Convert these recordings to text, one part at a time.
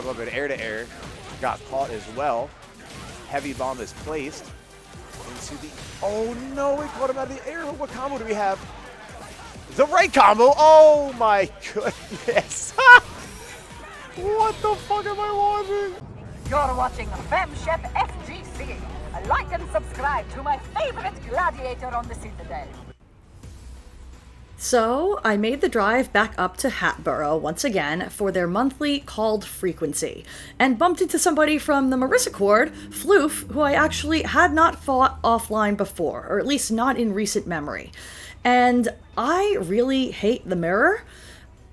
A little bit air to air. Got caught as well. Heavy bomb is placed into the... Oh no, we caught him out of the air. What combo do we have? The right combo. Oh my goodness. What the fuck am I watching? You're watching FemChef FGC. Like and subscribe to my favorite gladiator on the Citadel. So, I made the drive back up to Hatboro once again for their monthly called frequency, and bumped into somebody from the Marisa Court, Floof, who I actually had not fought offline before, or at least not in recent memory. And I really hate the mirror.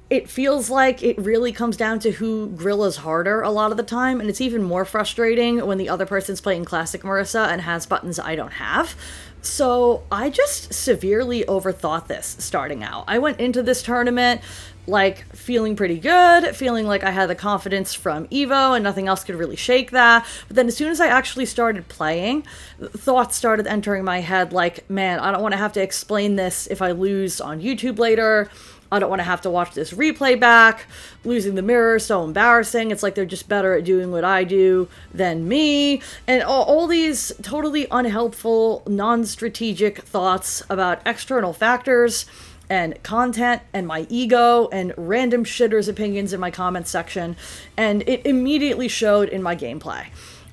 It feels like it really comes down to who grillas harder a lot of the time, and it's even more frustrating when the other person's playing Classic Marisa and has buttons I don't have. So I just severely overthought this starting out. I went into this tournament like feeling pretty good, feeling like I had the confidence from Evo and nothing else could really shake that. But then as soon as I actually started playing, thoughts started entering my head like, man, I don't want to have to explain this if I lose on YouTube later. I don't want to have to watch this replay back. Losing the mirror is so embarrassing. It's like they're just better at doing what I do than me. And all these totally unhelpful, non-strategic thoughts about external factors and content and my ego and random shitters' opinions in my comments section. And it immediately showed in my gameplay.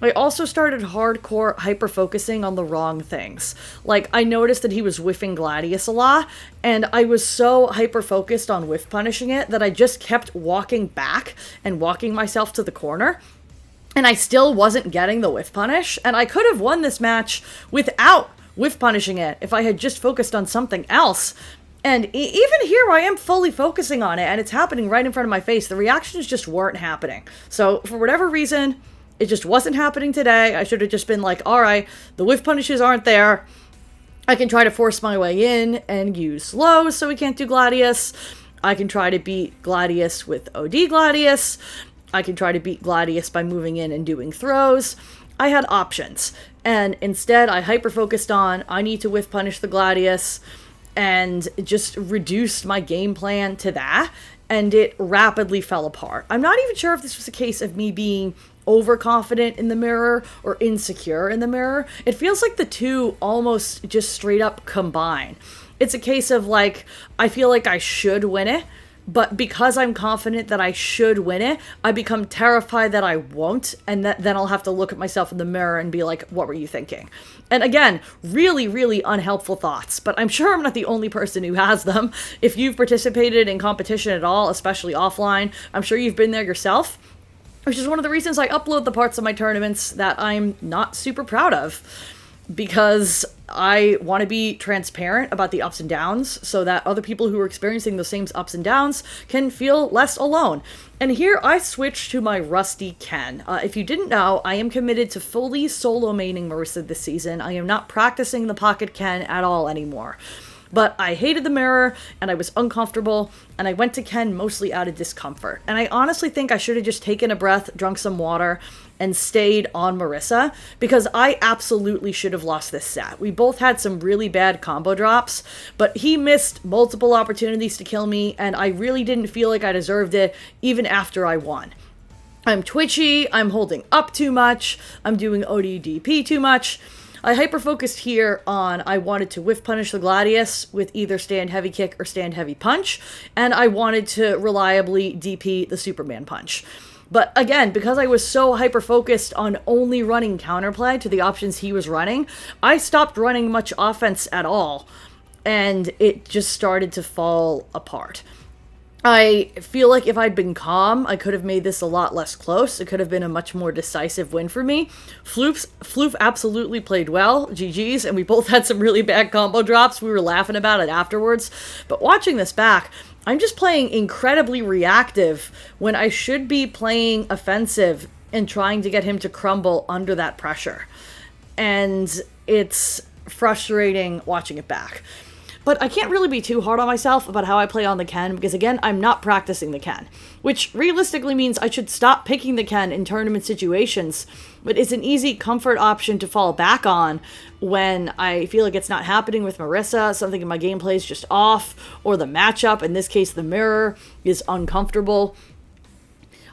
I also started hardcore hyper-focusing on the wrong things. Like, I noticed that he was whiffing Gladius a lot, and I was so hyper-focused on whiff punishing it that I just kept walking back and walking myself to the corner, and I still wasn't getting the whiff punish, and I could have won this match without whiff punishing it if I had just focused on something else. And even here, I am fully focusing on it, and it's happening right in front of my face. The reactions just weren't happening. So, for whatever reason, it just wasn't happening today. I should have just been like, alright, the whiff punishes aren't there. I can try to force my way in and use lows so we can't do Gladius. I can try to beat Gladius with OD Gladius. I can try to beat Gladius by moving in and doing throws. I had options. And instead, I hyper-focused on, I need to whiff punish the Gladius, and just reduced my game plan to that. And it rapidly fell apart. I'm not even sure if this was a case of me being overconfident in the mirror or insecure in the mirror. It feels like the two almost just straight up combine. It's a case of like, I feel like I should win it, but because I'm confident that I should win it, I become terrified that I won't, and then I'll have to look at myself in the mirror and be like, what were you thinking? And again, really, really unhelpful thoughts, but I'm sure I'm not the only person who has them. If you've participated in competition at all, especially offline, I'm sure you've been there yourself, which is one of the reasons I upload the parts of my tournaments that I'm not super proud of, because I want to be transparent about the ups and downs so that other people who are experiencing the same ups and downs can feel less alone. And here I switched to my rusty Ken. If you didn't know, I am committed to fully solo maining Marisa this season. I am not practicing the pocket Ken at all anymore. But I hated the mirror, and I was uncomfortable, and I went to Ken mostly out of discomfort. And I honestly think I should have just taken a breath, drunk some water, and stayed on Marisa, because I absolutely should have lost this set. We both had some really bad combo drops, but he missed multiple opportunities to kill me, and I really didn't feel like I deserved it, even after I won. I'm twitchy, I'm holding up too much, I'm doing ODDP too much. I hyper-focused here on I wanted to whiff punish the Gladius with either stand heavy kick or stand heavy punch, and I wanted to reliably DP the Superman punch. But again, because I was so hyper-focused on only running counterplay to the options he was running, I stopped running much offense at all, and it just started to fall apart. I feel like if I'd been calm, I could have made this a lot less close. It could have been a much more decisive win for me. Floof absolutely played well, GG's, and we both had some really bad combo drops. We were laughing about it afterwards. But watching this back, I'm just playing incredibly reactive when I should be playing offensive and trying to get him to crumble under that pressure. And it's frustrating watching it back. But I can't really be too hard on myself about how I play on the Ken, because again, I'm not practicing the Ken, which realistically means I should stop picking the Ken in tournament situations, but it's an easy comfort option to fall back on when I feel like it's not happening with Marisa, something in my gameplay is just off, or the matchup, in this case the mirror, is uncomfortable.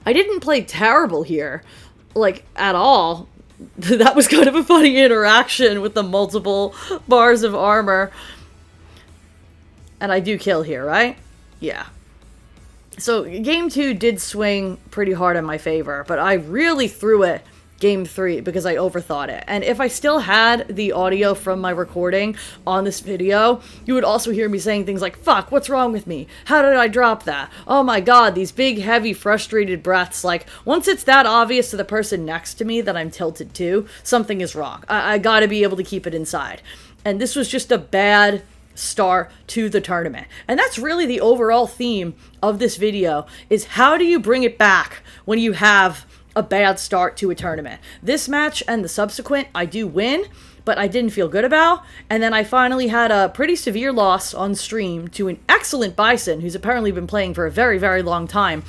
I didn't play terrible here, like, at all. That was kind of a funny interaction with the multiple bars of armor. And I do kill here, right? Yeah. So game 2 did swing pretty hard in my favor, but I really threw it game 3 because I overthought it. And if I still had the audio from my recording on this video, you would also hear me saying things like, fuck, what's wrong with me? How did I drop that? Oh my god, these big, heavy, frustrated breaths. Like, once it's that obvious to the person next to me that I'm tilted to, something is wrong. I gotta be able to keep it inside. And this was just a bad start to the tournament. And that's really the overall theme of this video, is how do you bring it back when you have a bad start to a tournament. This match and the subsequent, I do win, but I didn't feel good about. And then I finally had a pretty severe loss on stream to an excellent Bison, who's apparently been playing for a very, very long time,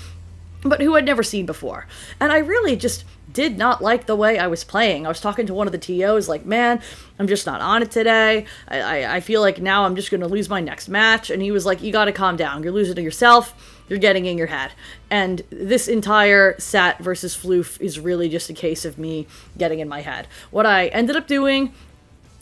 but who I'd never seen before. And I really just did not like the way I was playing. I was talking to one of the TOs like, man, I'm just not on it today. I feel like now I'm just going to lose my next match. And he was like, you got to calm down. You're losing to yourself. You're getting in your head. And this entire set versus Floof is really just a case of me getting in my head. What I ended up doing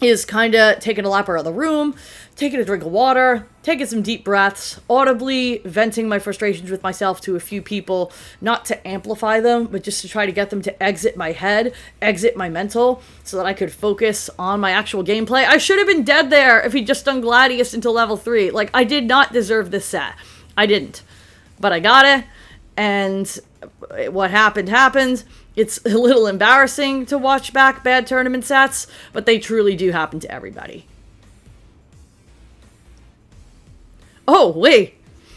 is kind of taking a lap around the room, taking a drink of water, taking some deep breaths, audibly venting my frustrations with myself to a few people, not to amplify them, but just to try to get them to exit my head, exit my mental, so that I could focus on my actual gameplay. I should have been dead there if he'd just done Gladius until level 3. Like, I did not deserve this set. I didn't. But I got it, and what happened happened. It's a little embarrassing to watch back bad tournament sets, but they truly do happen to everybody. Oh, wait.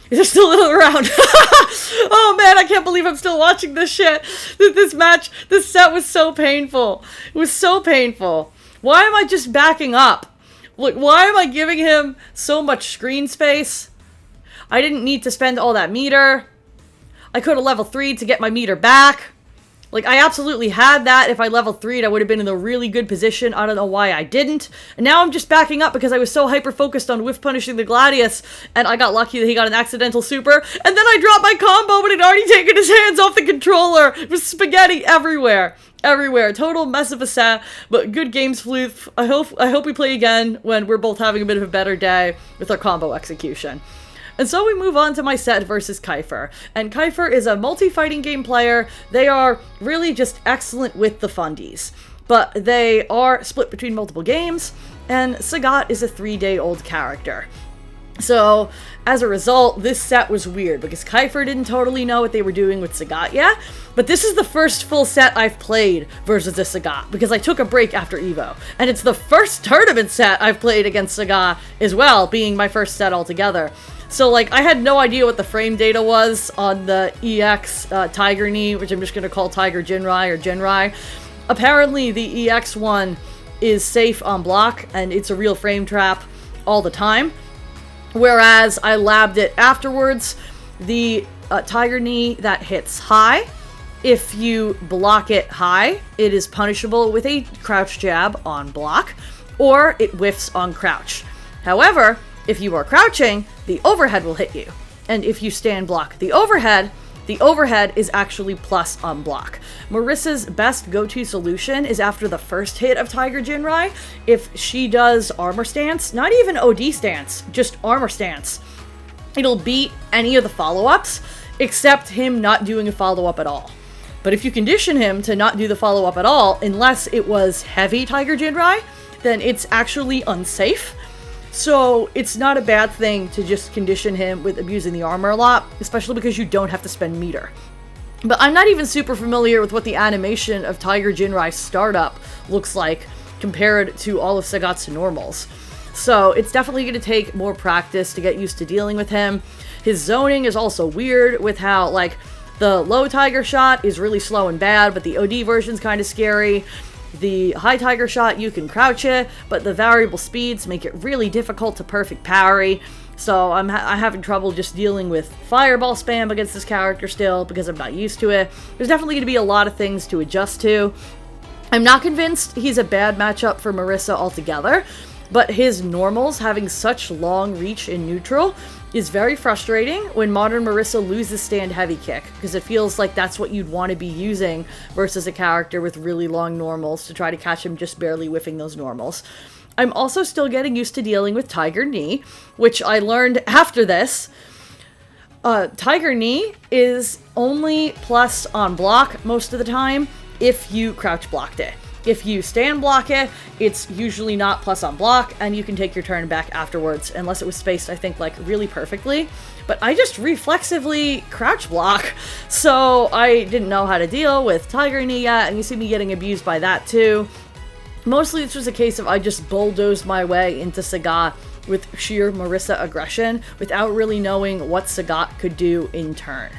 Is there still around? Oh man, I can't believe I'm still watching this shit. This match, this set was so painful. It was so painful. Why am I just backing up? Like, why am I giving him so much screen space? I didn't need to spend all that meter. I could have level 3'd to get my meter back. Like, I absolutely had that. If I level 3'd, I would have been in a really good position. I don't know why I didn't. And now I'm just backing up because I was so hyper-focused on whiff punishing the Gladius, and I got lucky that he got an accidental super, and then I dropped my combo, but he'd already taken his hands off the controller. It was spaghetti everywhere. Everywhere. Total mess of a set, but good games, Floof. I hope we play again when we're both having a bit of a better day with our combo execution. And so we move on to my set versus AoiKypher. And AoiKypher is a multi-fighting game player. They are really just excellent with the fundies. But they are split between multiple games, and Sagat is a 3-day-old character. So, as a result, this set was weird, because AoiKypher didn't totally know what they were doing with Sagat yet, but this is the first full set I've played versus a Sagat, because I took a break after EVO. And it's the first tournament set I've played against Sagat as well, being my first set altogether. So, like, I had no idea what the frame data was on the EX Tiger Knee, which I'm just going to call Tiger Jinrai or Jinrai. Apparently, the EX one is safe on block, and it's a real frame trap all the time. Whereas I labbed it afterwards. The Tiger Knee that hits high, if you block it high, it is punishable with a crouch jab on block, or it whiffs on crouch. However, if you are crouching, the overhead will hit you. And if you stand block the overhead is actually plus on block. Marisa's best go-to solution is after the first hit of Tiger Jinrai, if she does armor stance, not even OD stance, just armor stance, it'll beat any of the follow-ups, except him not doing a follow-up at all. But if you condition him to not do the follow-up at all, unless it was heavy Tiger Jinrai, then it's actually unsafe. So it's not a bad thing to just condition him with abusing the armor a lot, especially because you don't have to spend meter. But I'm not even super familiar with what the animation of Tiger Jinrai's startup looks like compared to all of Sagat's normals. So it's definitely going to take more practice to get used to dealing with him. His zoning is also weird with how, like, the low Tiger shot is really slow and bad, but the OD version's kind of scary. The high Tiger shot, you can crouch it, but the variable speeds make it really difficult to perfect parry. So I'm having trouble just dealing with fireball spam against this character still, because I'm not used to it. There's definitely going to be a lot of things to adjust to. I'm not convinced he's a bad matchup for Marisa altogether, but his normals having such long reach in neutral is very frustrating when Modern Marisa loses stand heavy kick, because it feels like that's what you'd want to be using versus a character with really long normals to try to catch him just barely whiffing those normals. I'm also still getting used to dealing with Tiger Knee, which I learned after this. Tiger Knee is only plus on block most of the time if you crouch blocked it. If you stand block it, it's usually not plus on block, and you can take your turn back afterwards, unless it was spaced, I think, like, really perfectly. But I just reflexively crouch block, so I didn't know how to deal with Tiger Knee yet, and you see me getting abused by that too. Mostly this was a case of I just bulldozed my way into Sagat with sheer Marisa aggression without really knowing what Sagat could do in turn.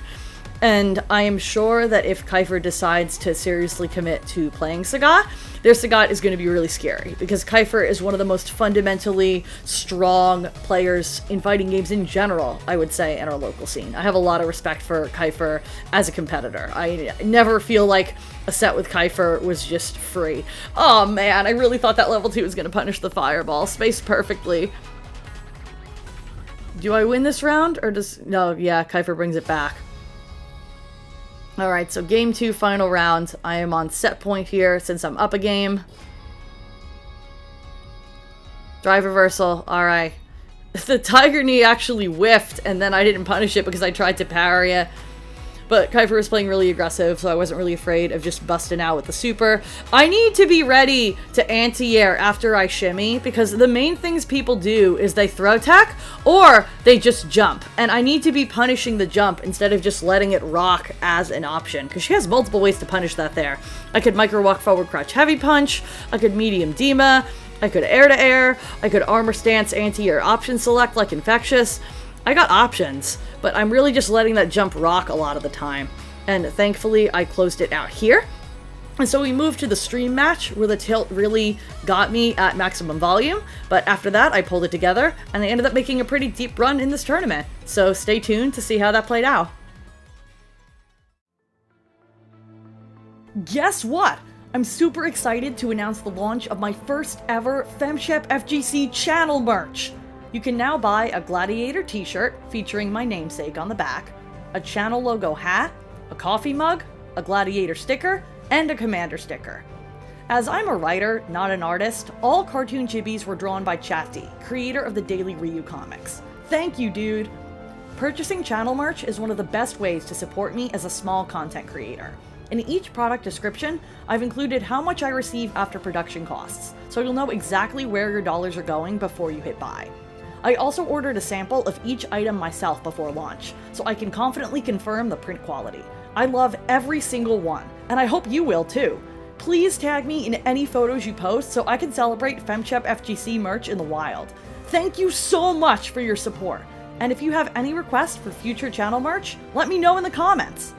And I am sure that if Kypher decides to seriously commit to playing Sagat, their Sagat is going to be really scary, because Kypher is one of the most fundamentally strong players in fighting games in general, I would say, in our local scene. I have a lot of respect for Kypher as a competitor. I never feel like a set with Kypher was just free. Oh man, I really thought that level 2 was going to punish the fireball. Spaced perfectly. Do I win this round, or does... No, yeah, Kypher brings it back. Alright, so game 2, final round. I am on set point here since I'm up a game. Drive reversal, alright. The Tiger Knee actually whiffed, and then I didn't punish it because I tried to parry it. But Kypher was playing really aggressive, so I wasn't really afraid of just busting out with the super. I need to be ready to anti-air after I shimmy, because the main things people do is they throw tech, or they just jump. And I need to be punishing the jump instead of just letting it rock as an option, because she has multiple ways to punish that there. I could micro walk forward crouch heavy punch, I could medium Dima, I could air to air, I could armor stance anti-air option select like infectious. I got options, but I'm really just letting that jump rock a lot of the time. And thankfully, I closed it out here. And so we moved to the stream match, where the tilt really got me at maximum volume. But after that, I pulled it together, and I ended up making a pretty deep run in this tournament. So stay tuned to see how that played out. Guess what? I'm super excited to announce the launch of my first ever FemShep FGC channel merch. You can now buy a Gladiator t-shirt featuring my namesake on the back, a channel logo hat, a coffee mug, a Gladiator sticker, and a Commander sticker. As I'm a writer, not an artist, all cartoon chibis were drawn by Chafty, creator of the Daily Ryu comics. Thank you, dude! Purchasing channel merch is one of the best ways to support me as a small content creator. In each product description, I've included how much I receive after production costs, so you'll know exactly where your dollars are going before you hit buy. I also ordered a sample of each item myself before launch, so I can confidently confirm the print quality. I love every single one, and I hope you will too. Please tag me in any photos you post so I can celebrate FemShep FGC merch in the wild. Thank you so much for your support, and if you have any requests for future channel merch, let me know in the comments.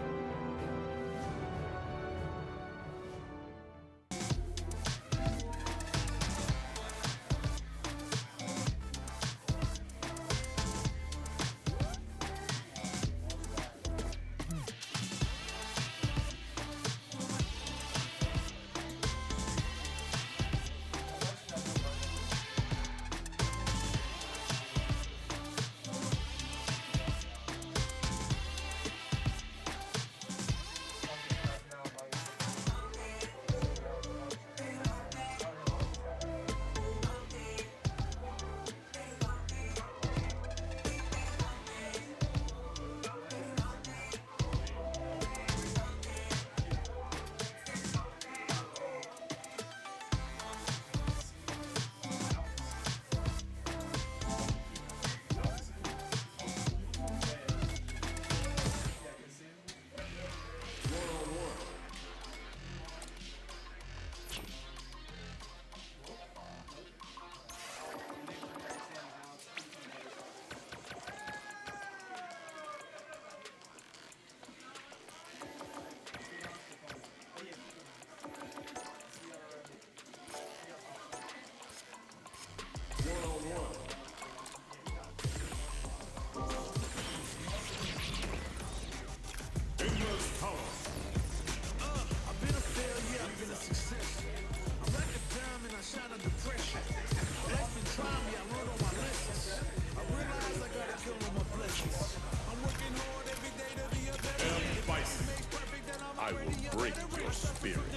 spirit.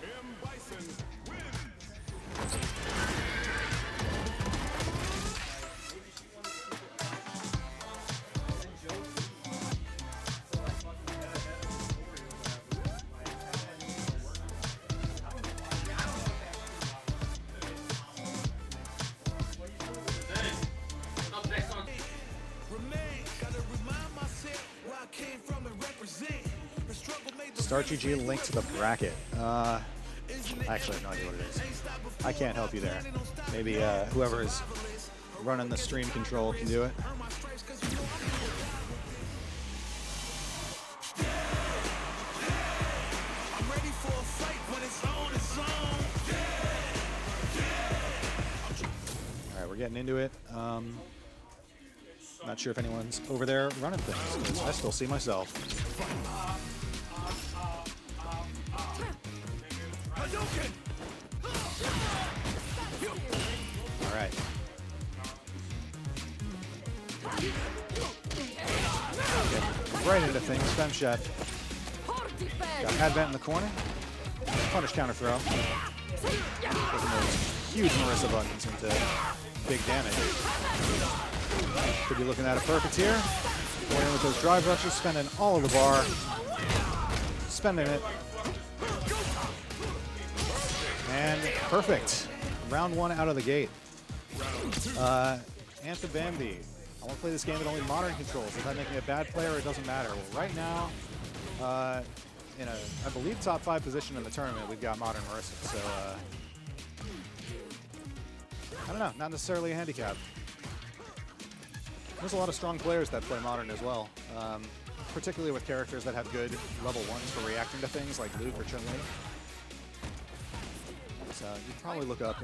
M.Bison wins! Start GG link to the bracket. I actually have no idea what it is. I can't help you there. Maybe whoever is running the stream control can do it. Alright, we're getting into it. Not sure if anyone's over there running things, 'cause I still see myself. All right. Get right into things. Femshep. Got Advent in the corner. Punish counter throw. Putting those huge Marisa buttons into big damage. Could be looking at a perfect here. Going in with those drive rushes, spending all of the bar. Spending it. And perfect. Round one out of the gate. Anthem Bambi. I want to play this game with only modern controls. Does that make me a bad player? It doesn't matter. Well, right now, in a, I believe, top 5 position in the tournament, we've got modern Marisa. So, I don't know. Not necessarily a handicap. There's a lot of strong players that play modern as well, particularly with characters that have good level 1s for reacting to things like Luke or Chun-Li. So you'd probably look up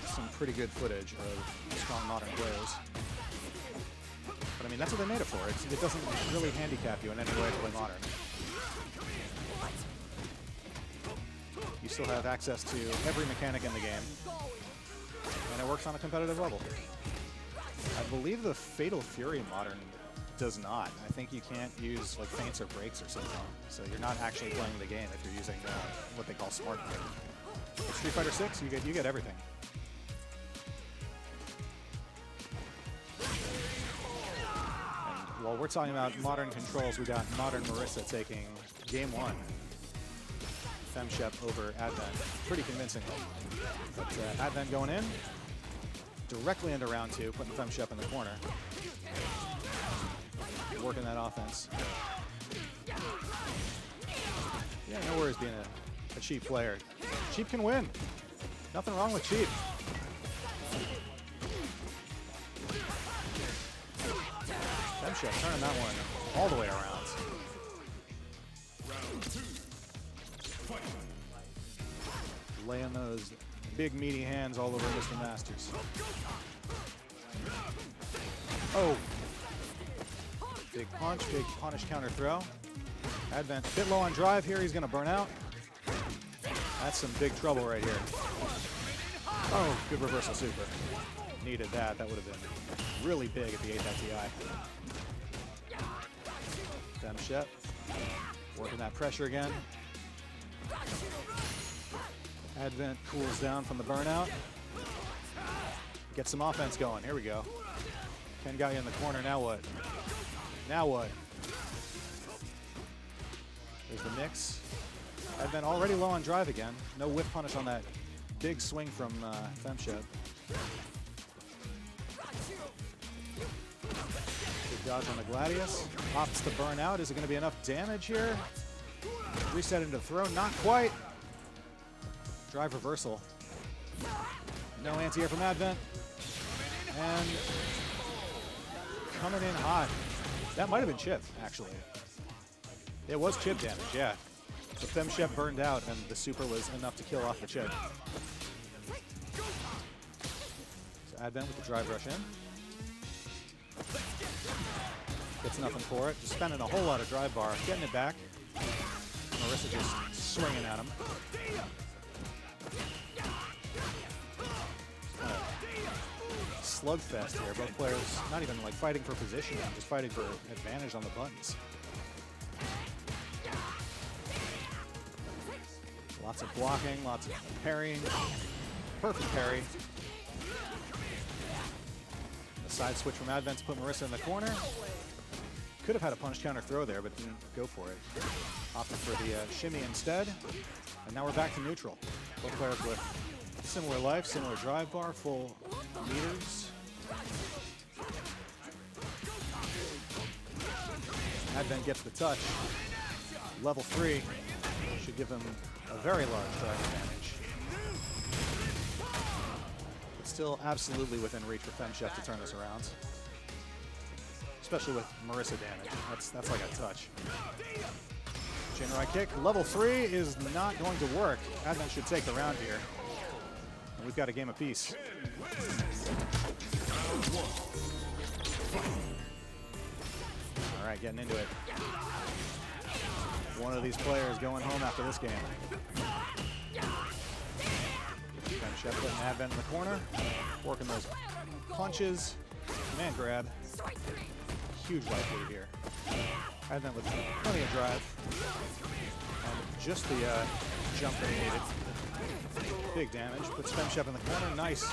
some pretty good footage of strong modern players. But I mean, that's what they made it for. It doesn't really handicap you in any way to play modern. You still have access to every mechanic in the game. And it works on a competitive level. I believe the Fatal Fury modern does not. I think you can't use like feints or breaks or something. So you're not actually playing the game if you're using what they call smart mode. With Street Fighter 6, you get everything. And while we're talking about modern controls, we got modern Marisa taking game 1. Femshep over Advent, pretty convincingly. But Advent going in, directly into round 2, putting Femshep in the corner. Working that offense. Yeah, no worries being a cheap player. Cheap can win. Nothing wrong with cheap. Femshep turning that one all the way around. Laying those big meaty hands all over Mr. Masters. Oh. Big punch, big punish counter throw. Advent a bit low on drive here. He's going to burn out. That's some big trouble right here. Oh, good reversal super. Needed that. That would have been really big at the 8.Ti. Femshep working that pressure again. Advent cools down from the burnout. Get some offense going. Here we go. Ken got you in the corner. Now what? Now what? There's the mix. Advent already low on drive again. No whip punish on that big swing from Femshep. Good dodge on the Gladius. Opts to burn out. Is it going to be enough damage here? Reset into throw. Not quite. Drive reversal. No anti-air from Advent. And coming in hot. That might have been chip, actually. It was chip damage, yeah. So FemChef burned out, and the super was enough to kill off the chick. So Advent with the drive rush in. Gets nothing for it. Just spending a whole lot of drive bar, getting it back. Marisa just swinging at him. Slugfest here. Both players not even like fighting for position, just fighting for advantage on the buttons. Lots of blocking, lots of parrying. Perfect parry. The side switch from Advent to put Marisa in the corner. Could have had a punch counter throw there, but didn't go for it. Opted for the shimmy instead. And now we're back to neutral. Both players with similar life, similar drive bar, full meters. Advent gets the touch. Level 3 should give him a very large drive advantage. But still absolutely within reach for FemChef to turn this around. Especially with Marisa damage. That's like a touch. Chain right kick. Level 3 is not going to work. Advent should take the round here. And we've got a game apiece. Alright, getting into it. One of these players going home after this game. FemChef putting Advent in the corner. Working those punches. Man grab. Huge life lead here. Advent with plenty of drive. And just the jump that he needed. Big damage. Puts FemChef in the corner. Nice.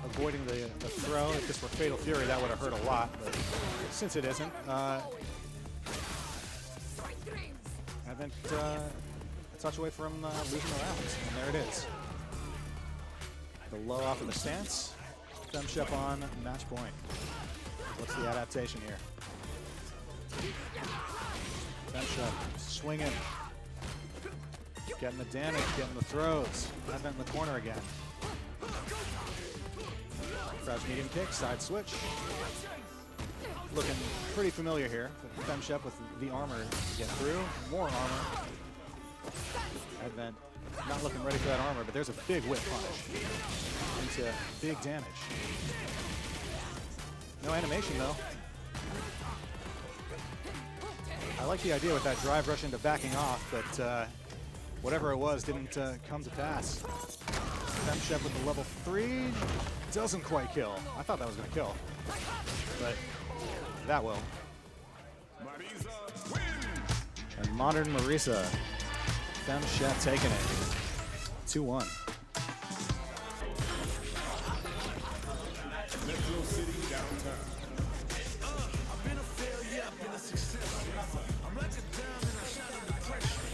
Avoiding the throw. If this were Fatal Fury, that would have hurt a lot. But since it isn't, Advent a touch away from losing the rounds. And there it is. The low off of the stance. FemChef on match point. What's the adaptation here? FemChef swinging. Getting the damage, getting the throws. Advent in the corner again. Crouch medium kick, side switch. Looking pretty familiar here. FemChef with the armor to get through. More armor. Advent not looking ready for that armor, but there's a big whip punish. Into big damage. No animation though. I like the idea with that drive rush into backing off, but whatever it was didn't come to pass. FemChef with the level 3 doesn't quite kill. I thought that was going to kill, but that will. Marisa win. And modern Marisa, FemChef taking it. 2-1. Metro City downtown. I've been a failure, I've been a success. I'm like a diamond, I shine under pressure.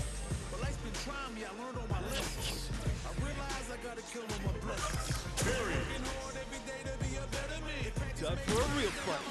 But life's been trying me, I learned all my lessons. I realize I gotta kill all my blessings. Working hard every day to be a better man. Time for a real fight.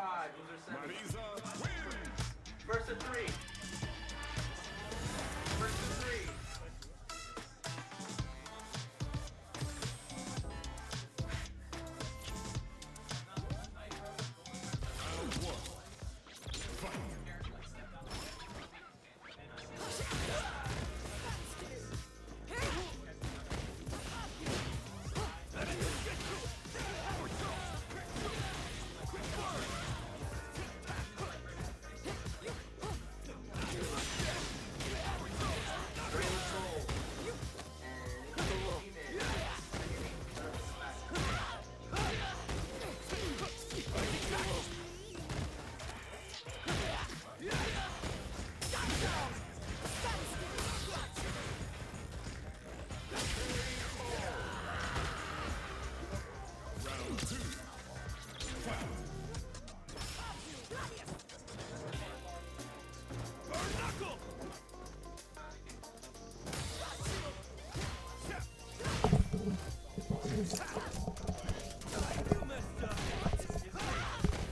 Marisa wins. First to three. First to three.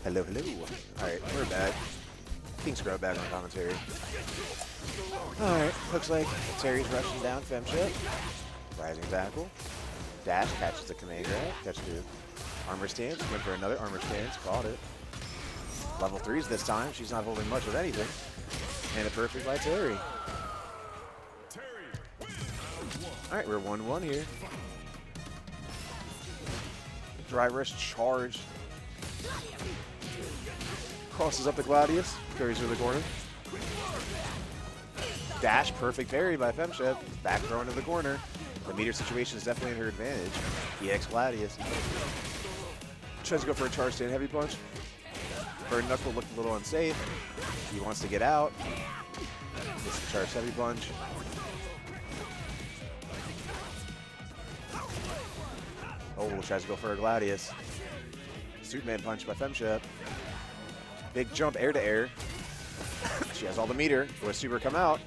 Hello, hello. Alright, we're back. King Scrub back on commentary. Alright, looks like Terry's rushing down Femship. Rising tackle. Dash, catches the command grab. Catch the armor stance. Went for another armor stance. Caught it. Level 3s this time. She's not holding much of anything. And a perfect by Terry. Alright, we're 1-1 here. Dry rush charge. Crosses up the Gladius. Carries through the corner. Dash, perfect parry by Femship. Back throw into the corner. The meter situation is definitely in her advantage. EX Gladius. Tries to go for a charge stand heavy punch. Bird Knuckle looked a little unsafe. He wants to get out. Gets the charge heavy punch. Oh, tries to go for a Gladius. Superman punch by Femship. Big jump air to air. She has all the meter. Will a super come out?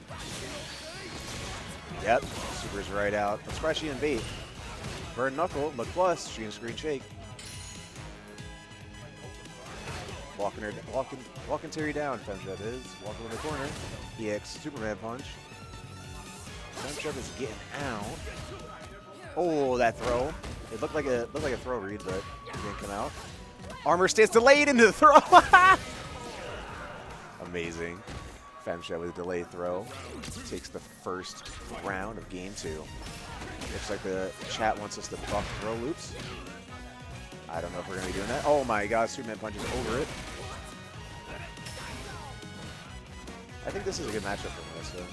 Yep, super's right out. I'm surprised she didn't bait. Burn Knuckle, look plus, she can screen shake. Walking Terry down, Femship is. Walking in the corner. EX Superman punch. Femship is getting out. Oh, that throw. It looked like a throw read, but it didn't come out. Armor stance delayed into the throw. Amazing. Femship with a delayed throw. Takes the first round of game 2. Looks like the chat wants us to buff throw loops. I don't know if we're going to be doing that. Oh my god, Superman punches over it. I think this is a good matchup for Marisa.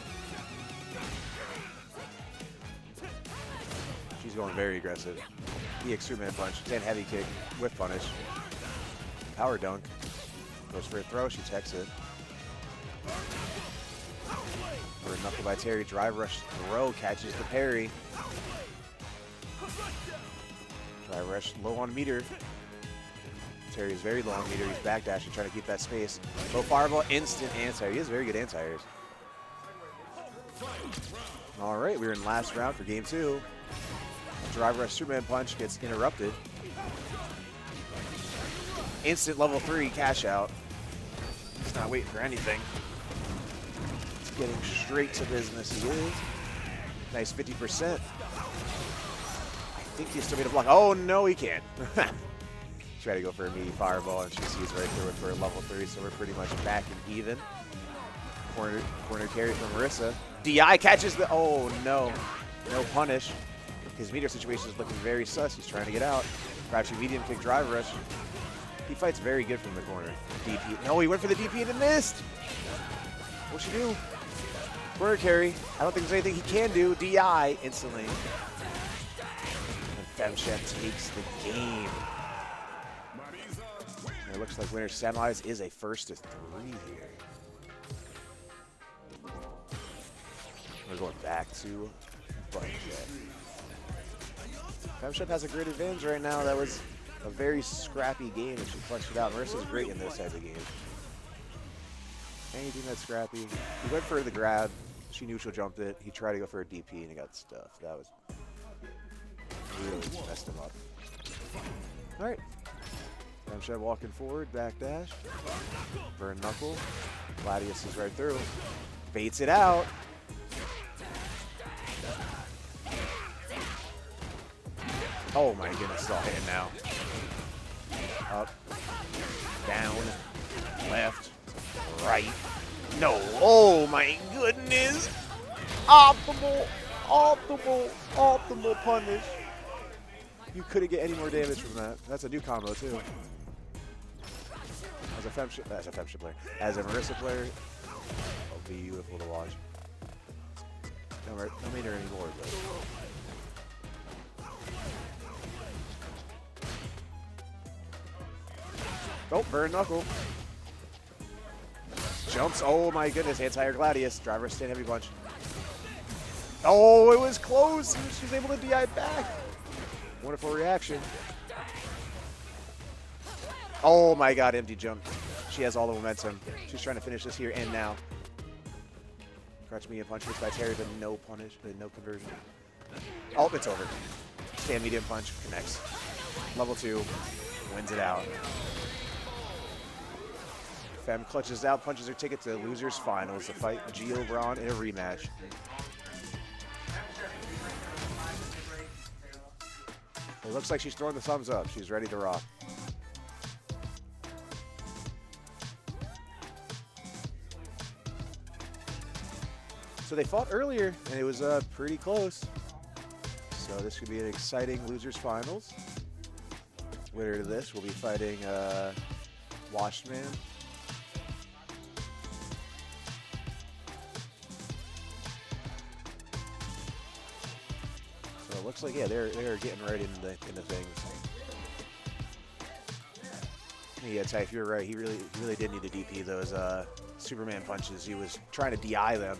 She's going very aggressive. EX Superman punch, 10 heavy kick with punish. Power dunk. Goes for a throw, she techs it. For a knuckle by Terry, drive rush throw, catches the parry. Drive rush low on meter. Terry is very low on meter, he's backdashing, trying to keep that space. Low fireball, instant anti-air. He has very good anti-airs. Alright, we're in last round for game 2. Drive rush Superman punch gets interrupted. Instant level 3 cash out. He's not waiting for anything. He's getting straight to business. He is. Nice 50%. I think he still made a block. Oh no, he can't. Try to go for a meaty fireball and she sees right through it for a level 3, so we're pretty much back and even. Corner carry from Marisa. DI catches the, oh no. No punish. His meter situation is looking very sus. He's trying to get out. Crouching medium kick drive rush. He fights very good from the corner. DP. No, he went for the DP and it missed. What'd she do? Corner carry. I don't think there's anything he can do. DI instantly. And Femship takes the game. And it looks like winner semis is a first to 3 here. We're going back to Bunch. Femship has a great advantage right now. That was a very scrappy game and she punched it out. Marisa's great in this type of game. Anything that's scrappy. He went for the grab. She neutral jumped it. He tried to go for a DP and he got stuffed. That was really messed him up. All right. Femshed walking forward, back dash. Burn knuckle. Gladius is right through. Baits it out. Oh my goodness, it's all hitting now. Up, down, left, right. No, oh my goodness. Optimal punish. You couldn't get any more damage from that. That's a new combo too. As a Femshed player. As a Marisa player, it'll be beautiful to watch. Don't mean her anymore, but. Oh, burn knuckle. Jumps. Oh my goodness. Anti-air Gladius. Driver stand heavy punch. Oh, it was close. She was able to DI back. Wonderful reaction. Oh my god, empty jump. She has all the momentum. She's trying to finish this here and now. Crutch me and punch this by Terry, but no punish, but no conversion. Oh, it's over. Stand medium punch, connects. Level 2, wins it out. Fem clutches out, punches her ticket to losers finals to fight Geobraun in a rematch. It looks like she's throwing the thumbs up. She's ready to rock. So they fought earlier, and it was pretty close. So this could be an exciting losers finals. Winner to this will be fighting Washman. So it looks like, yeah, they're getting right into things. Yeah, Type, you're right. He really did need to DP those Superman punches. He was trying to DI them,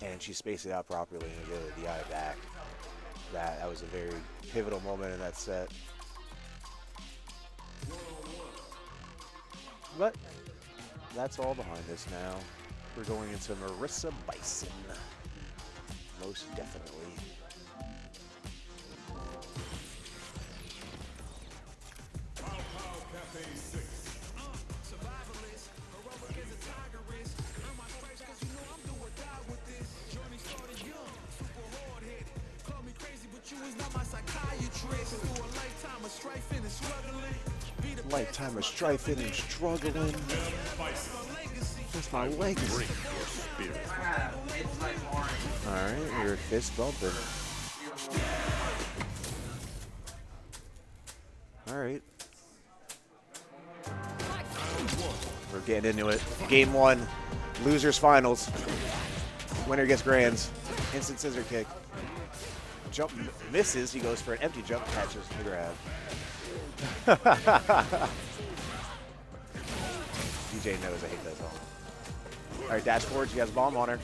and she spaced it out properly and able to DI it back. That was a very pivotal moment in that set. But that's all behind us now. We're going into Marisa Bison. Most definitely. Lifetime of strifing and struggling. That's my legacy. Alright, you're fist bumping. Alright. We're getting into it. Game 1. Losers finals. Winner gets grands. Instant scissor kick. Jump misses. He goes for an empty jump. Catches the grab. DJ knows I hate that song. Alright, dash forward. She has bomb on her.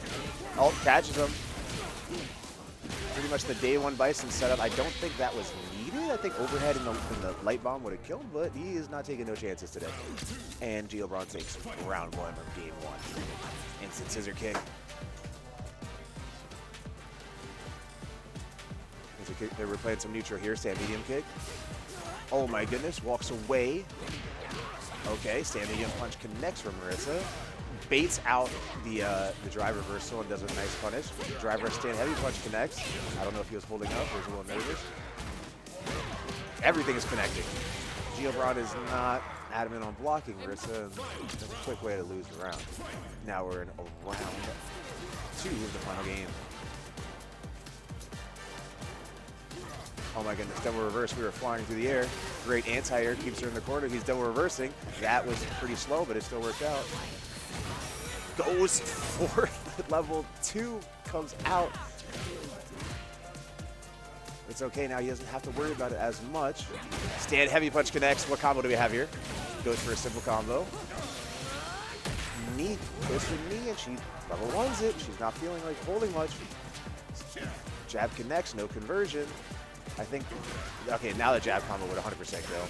Oh, catches him. Pretty much the day 1 Bison setup. I don't think that was needed. I think overhead in the light bomb would have killed, but he is not taking no chances today. And Geobraun takes round 1 of game 1. Instant scissor kick. They were playing some neutral here. Stand medium kick. Oh my goodness, walks away. Okay, stand medium punch connects from Marisa. Baits out the drive reversal and does a nice punish. Driver stand heavy punch connects. I don't know if he was holding up or was a little nervous. Everything is connecting. Geobraun is not adamant on blocking Marisa. That's a quick way to lose the round. Now we're in round 2 of the final game. Oh my goodness, double reverse. We were flying through the air. Great anti-air, keeps her in the corner. He's double reversing. That was pretty slow, but it still worked out. Goes for level 2, comes out. It's okay now, he doesn't have to worry about it as much. Stand heavy punch connects. What combo do we have here? Goes for a simple combo. Knee, goes for knee, and she level 1s it. She's not feeling like holding much. Jab connects, no conversion. I think, okay, now the jab combo would 100% kill.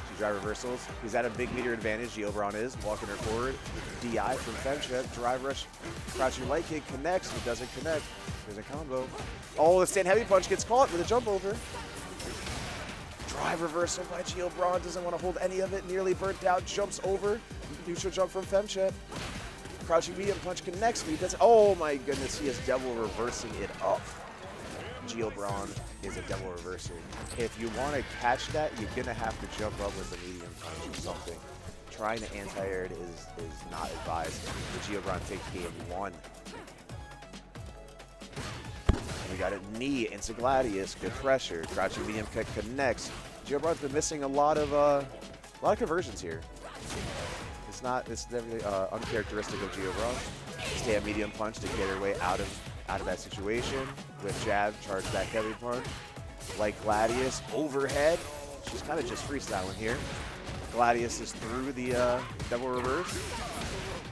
She drive reversals. He's at a big meter advantage. Geobraun is walking her forward. DI from Femshed. Drive rush. Crouching light kick connects. It doesn't connect. There's a combo. Oh, the stand heavy punch gets caught with a jump over. Drive reversal by Geobraun. Doesn't want to hold any of it. Nearly burnt out. Jumps over. Neutral jump from Femchep. Crouching medium punch connects, but he doesn't. Oh my goodness, he is double reversing it up. Geobraun is a double reverser. If you want to catch that, you're going to have to jump up with a medium punch or something. Trying to anti-air it is not advised. The Geobraun takes game 1. We got a knee into Gladius. Good pressure. Crouching medium kick connects. Geobraun's been missing a lot of conversions here. It's definitely uncharacteristic of Geobraun. Stand medium punch to get her way out of that situation. With jab, charge back heavy punch. Like Gladius, overhead. She's kind of just freestyling here. Gladius is through the double reverse.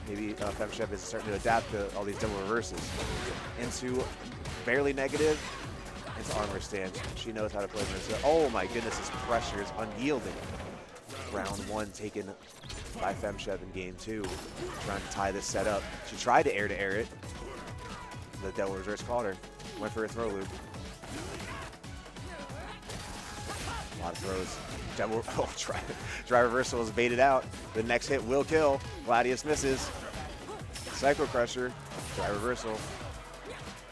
Maybe Femchep is starting to adapt to all these double reverses. Into barely negative. Into armor stand. She knows how to play Marisa. Oh my goodness, this pressure is unyielding. Round 1 taken by Femchep in game 2. Trying to tie this set up. She tried to air it. The double reverse caught her. Went for a throw loop. A lot of throws. Dry reversal is baited out. The next hit will kill. Gladius misses. Psycho Crusher. Dry reversal.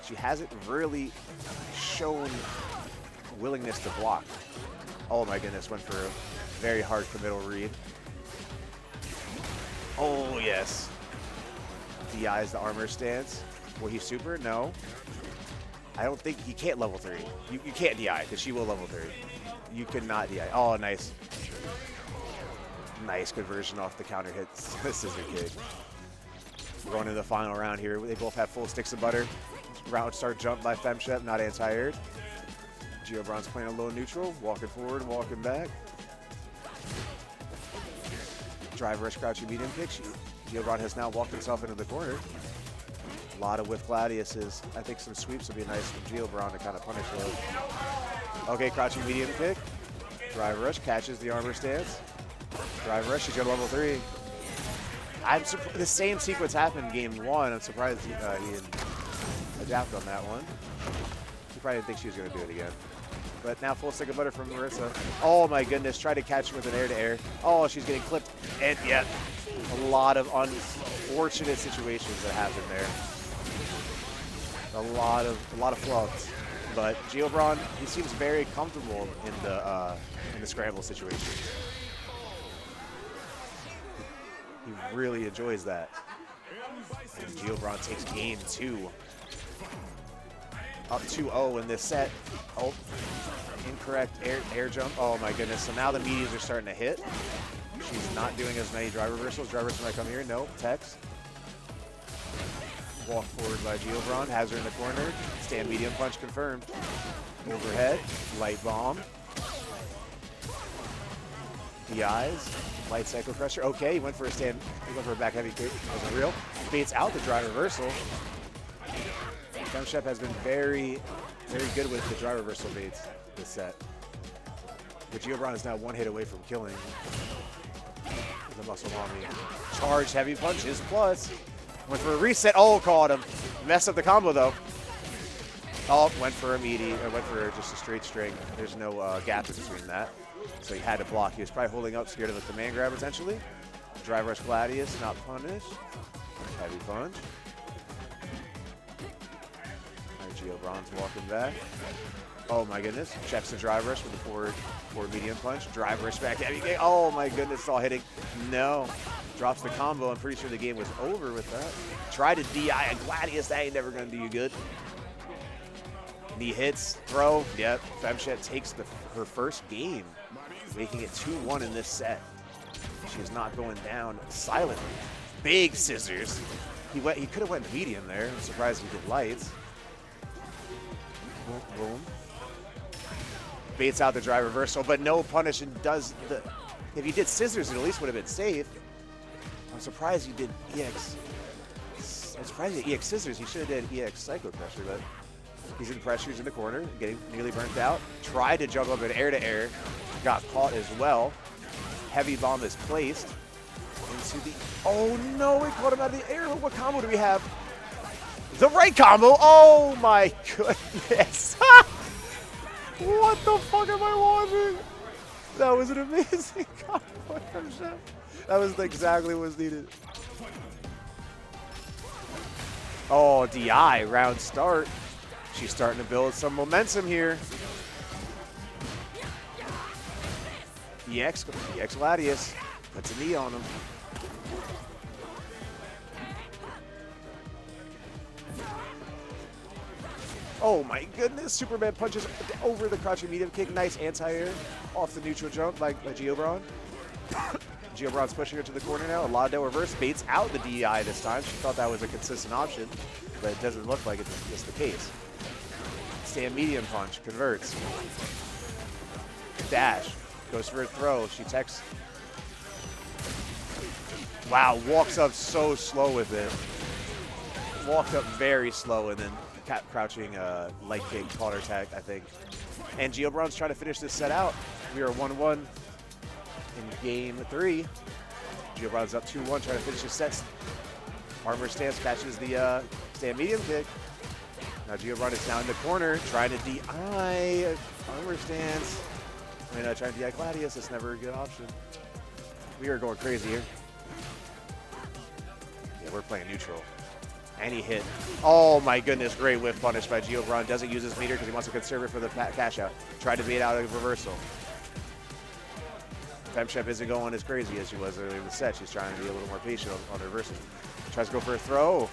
She hasn't really shown willingness to block. Oh my goodness, went for a very hard committal read. Oh yes. DI's the armor stance. Will he super? No. I don't think he can't level 3. You can't DI because she will level 3. You could not DI. Oh, nice. Nice conversion off the counter hit scissor kick. We're going into the final round here. They both have full sticks of butter. Round start jump by Femchep, not anti-aired. Geobraun's playing a low neutral, walking forward, walking back. Drive rush, crouching medium kick. Geobraun has now walked himself into the corner. A lot of with Gladius's. I think some sweeps would be nice from Geobraun to kind of punish those. Okay, crouching medium kick. Drive rush, catches the armor stance. Drive rush, she's got level 3. The same sequence happened in game 1. I'm surprised he didn't adapt on that one. He probably didn't think she was going to do it again. But now full stick of butter from Marisa. Oh my goodness, try to catch him with an air-to-air. Oh, she's getting clipped. And yet, a lot of unfortunate situations that happen there. A lot of flubs. But Geobraun, he seems very comfortable in the scramble situation. He really enjoys that. And Geobraun takes game 2. Up 2-0 in this set. Oh, incorrect air jump. Oh my goodness. So now the mediums are starting to hit. She's not doing as many drive reversals. Drive reversal might come here. No, Tex. Walk forward by Geobraun. Has her in the corner. Stand medium punch confirmed. Overhead. Light bomb. DIs. Light cycle pressure. Okay, he went for a stand. He went for a back heavy kick. Wasn't real. Baits out the drive reversal. Femchep has been very, very good with the drive reversal baits this set. But Geobraun is now 1 hit away from killing the muscle mommy. Charged heavy punches plus. Went for a reset. Oh, caught him. Messed up the combo though. Oh, went for a meaty, or went for just a straight string. There's no gap in between that. So he had to block. He was probably holding up, scared of the command grab potentially. Drive rush Gladius, not punished. Heavy punch. Geobraun's walking back. Oh my goodness. Checks the drive rush with the forward medium punch. Drive rush back. Oh my goodness, it's all hitting. No. Drops the combo. I'm pretty sure the game was over with that. Try to DI a Gladius. That ain't never going to do you good. Knee hits. Throw. Yep. Femchep takes her first game, making it 2-1 in this set. She's not going down silently. Big scissors. He could have went medium there. I'm surprised he did lights. Boom, boom. Baits out the drive reversal, but no punish and does the... If he did scissors, it at least would have been safe. I'm surprised he did EX... I'm surprised he did EX scissors. He should have did EX psycho pressure, but... He's in pressure, he's in the corner, getting nearly burnt out. Tried to jump up in air-to-air. Got caught as well. Heavy bomb is placed. Into the... Oh no, we caught him out of the air. What combo do we have? The right combo. Oh my goodness. What the fuck am I watching? That was an amazing combo from Chef. That was exactly what was needed. Oh, DI, round start. She's starting to build some momentum here. EX Gladius puts a knee on him. Oh my goodness, Superman punches over the crouching medium kick. Nice anti-air off the neutral jump by Geobraun. Geobraun's pushing her to the corner now. A lot of reverse baits out the DEI this time. She thought that was a consistent option, but it doesn't look like it's the case. Stand medium punch, converts. Dash, goes for a throw. She techs. Wow, walks up so slow with it. Walked up very slow and then crouching light kick, counter attack, I think. And Geobraun's trying to finish this set out. We are 1-1 in game 3. Geobraun's up 2-1, trying to finish his set. Armor stance catches the stand medium kick. Now Geobraun is now in the corner, trying to DI armor stance. I mean, trying to DI Gladius, it's never a good option. We are going crazy here. Yeah, we're playing neutral. And he hit. Oh my goodness, great whiff punish by Geobraun. Doesn't use his meter because he wants to conserve it for the cash out. Tried to bait out a reversal. FemShep isn't going as crazy as she was earlier in the set. She's trying to be a little more patient on reversal. Tries to go for a throw.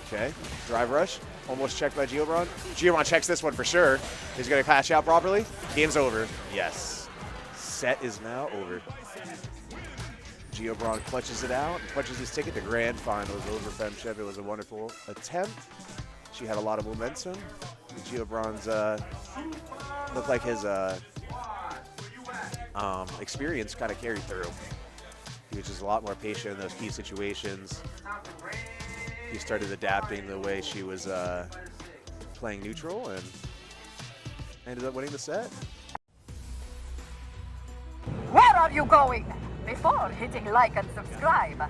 Okay, drive rush. Almost checked by Geobraun. Geobraun checks this one for sure. He's going to cash out properly. Game's over. Yes. Set is now over. Geobraun clutches it out and punches his ticket to grand finals over FemShep. It was a wonderful attempt. She had a lot of momentum. Geobraun's looked like his experience kind of carried through. He was just a lot more patient in those key situations. He started adapting the way she was playing neutral and ended up winning the set. Where are you going? Before hitting like and subscribe,